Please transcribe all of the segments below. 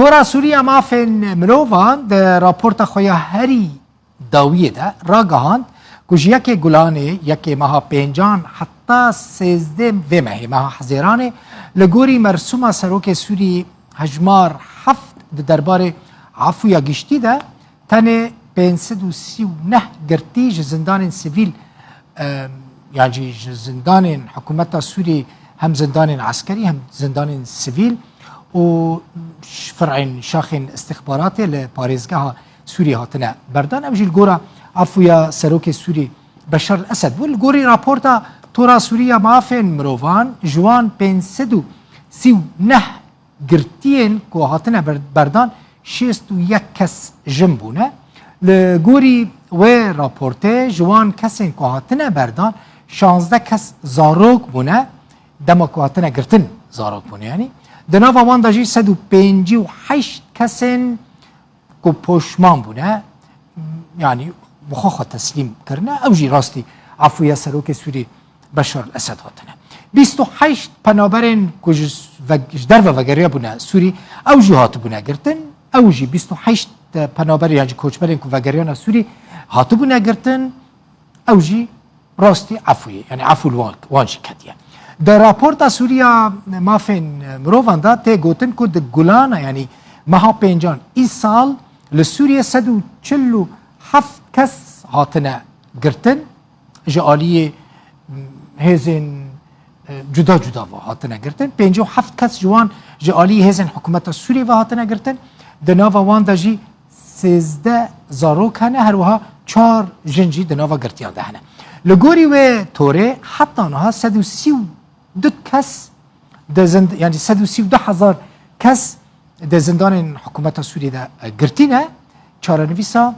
تورا سوریا مافن مروان ده راپورتا خویا هری داویه ده راگهاند کج یکی گلانه یکی ماها پینجان حتی 13 و ماهی ماها حزیرانه لگوری مرسوم سروک سوری هجمار هفت ده درباره عفویا گشتی ده تنه 539 گرتی زندان سیویل يعني زندان حكومتها السوري هم زندان عسكري هم زندان سيفيل وفرع شاخن استخباراتي لباريزگاه سوريا هاتنا بردان امجي الجورا عفويا سروك السوري بشار الاسد والجوري رابورتا تورا سوريا مافن مروفان جوان بنسدو سيو نه گرتين كو هاتنا بردان شيستو يكس جنبونه لجوري و رابورته جوان کسین که هاتنه بردان 16 کس زاروک بونه دما که هاتنه گرتن زاروک بونه یعنی دناو وان داجی 158 کسین که پشمان بونه یعنی بخواه تسلیم کرنه او جی راستی عفوی سروک سوری بشار الاسد هاتنه 28 پنابرین که جدر و وگریه بونه سوری او جی هات بونه گرتن او جی 28 پنابر یعنی کوچبرین که وگریان سوری هاتو بونه گرتن او جی راستی عفویه یعنی عفو وانجی کدیه در راپورتا سوریا مافین مروفان دا ته گوتن که ده گلانه یعنی مها پینجان ای سال لسوریه 147 کس هاتنه گرتن جعالی هزین جدا جدا و هاتنه گرتن 57 کس جوان جعالی هزین حکومت سوری و هاتنه گرتن دناو وان دا جی 13 زاروک هنه هر وها 4 جنجی دناوا گرتیان ده هنه لگوری و توره حتی نها 132 کس یعنی 132,000 کس ده زندان حکومت سوری ده گرتینه چارنویسا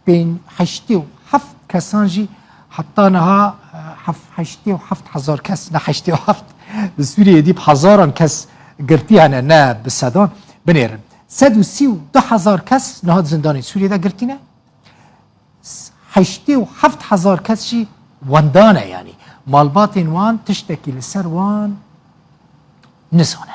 بین 87 کسان جی حتی نها 87,000 کس نه 87 سوریه دیب هزاران کس گرتی هنه نه بصدان بنیرن 132,000 کس نهاد زندان سوریه ده گرتینه 87,000 کس شی وندانه یعنی مالبات وان تشتکی لسر وان نسانه